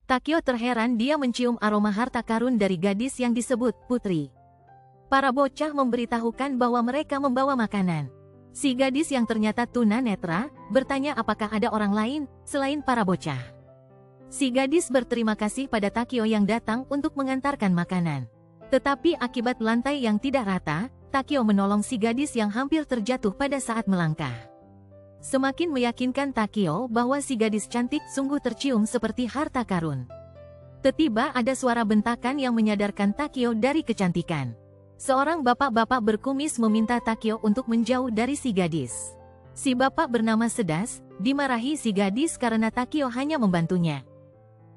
Takeo terheran dia mencium aroma harta karun dari gadis yang disebut putri. Para bocah memberitahukan bahwa mereka membawa makanan. Si gadis yang ternyata tuna netra, bertanya apakah ada orang lain, selain para bocah. Si gadis berterima kasih pada Takeo yang datang untuk mengantarkan makanan. Tetapi akibat lantai yang tidak rata, Takeo menolong si gadis yang hampir terjatuh pada saat melangkah. Semakin meyakinkan Takeo bahwa si gadis cantik sungguh tercium seperti harta karun. Tiba-tiba ada suara bentakan yang menyadarkan Takeo dari kecantikan. Seorang bapak-bapak berkumis meminta Takeo untuk menjauh dari si gadis. Si bapak bernama Sedas, dimarahi si gadis karena Takeo hanya membantunya.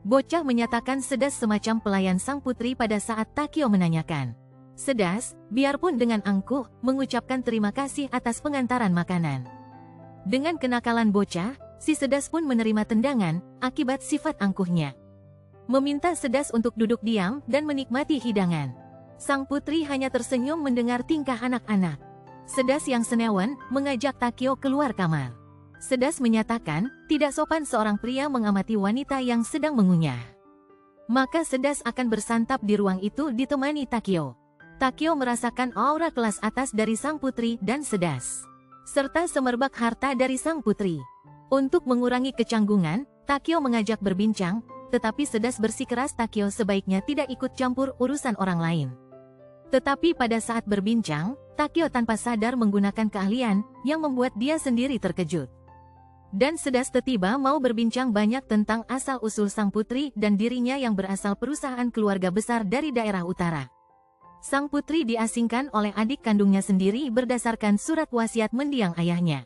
Bocah menyatakan Sedas semacam pelayan sang putri pada saat Takeo menanyakan. Sedas, biarpun dengan angkuh, mengucapkan terima kasih atas pengantaran makanan. Dengan kenakalan bocah, si Sedas pun menerima tendangan akibat sifat angkuhnya. Meminta Sedas untuk duduk diam dan menikmati hidangan. Sang putri hanya tersenyum mendengar tingkah anak-anak. Sedas yang senewan mengajak Takeo keluar kamar. Sedas menyatakan tidak sopan seorang pria mengamati wanita yang sedang mengunyah. Maka Sedas akan bersantap di ruang itu ditemani Takeo. Takeo merasakan aura kelas atas dari sang putri dan Sedas, serta semerbak harta dari sang putri. Untuk mengurangi kecanggungan, Takeo mengajak berbincang, tetapi Sedas bersikeras Takeo sebaiknya tidak ikut campur urusan orang lain. Tetapi pada saat berbincang, Takeo tanpa sadar menggunakan keahlian yang membuat dia sendiri terkejut. Dan Sedas tiba-tiba mau berbincang banyak tentang asal-usul sang putri dan dirinya yang berasal perusahaan keluarga besar dari daerah utara. Sang putri diasingkan oleh adik kandungnya sendiri berdasarkan surat wasiat mendiang ayahnya.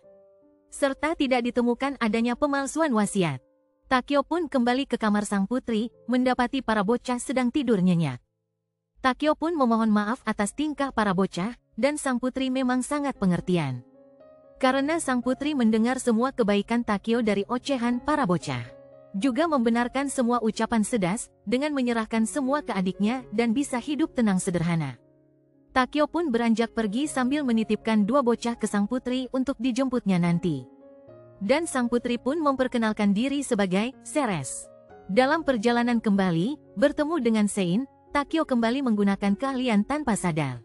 Serta tidak ditemukan adanya pemalsuan wasiat. Takeo pun kembali ke kamar sang putri, mendapati para bocah sedang tidur nyenyak. Takeo pun memohon maaf atas tingkah para bocah, dan sang putri memang sangat pengertian. Karena sang putri mendengar semua kebaikan Takeo dari ocehan para bocah. Juga membenarkan semua ucapan Sedas, dengan menyerahkan semua ke adiknya dan bisa hidup tenang sederhana. Takeo pun beranjak pergi sambil menitipkan dua bocah ke sang putri untuk dijemputnya nanti. Dan sang putri pun memperkenalkan diri sebagai Ceres. Dalam perjalanan kembali, bertemu dengan Sein, Takeo kembali menggunakan keahlian tanpa sadar.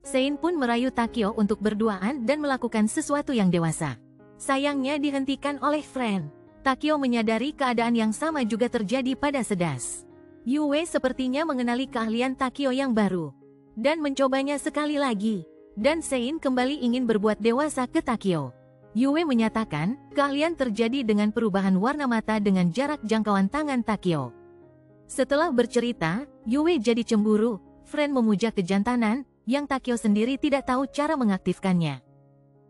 Sein pun merayu Takeo untuk berduaan dan melakukan sesuatu yang dewasa. Sayangnya dihentikan oleh Friend. Takeo menyadari keadaan yang sama juga terjadi pada Sedas. Yue sepertinya mengenali keahlian Takeo yang baru dan mencobanya sekali lagi. Dan Sein kembali ingin berbuat dewasa ke Takeo. Yue menyatakan keahlian terjadi dengan perubahan warna mata dengan jarak jangkauan tangan Takeo. Setelah bercerita, Yue jadi cemburu. Friend memuja kejantanan yang Takeo sendiri tidak tahu cara mengaktifkannya.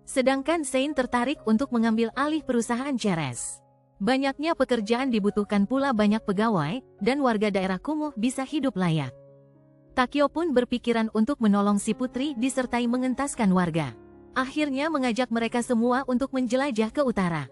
Sedangkan Sein tertarik untuk mengambil alih perusahaan Ceres. Banyaknya pekerjaan dibutuhkan pula banyak pegawai, dan warga daerah kumuh bisa hidup layak. Takeo pun berpikiran untuk menolong si putri disertai mengentaskan warga. Akhirnya mengajak mereka semua untuk menjelajah ke utara.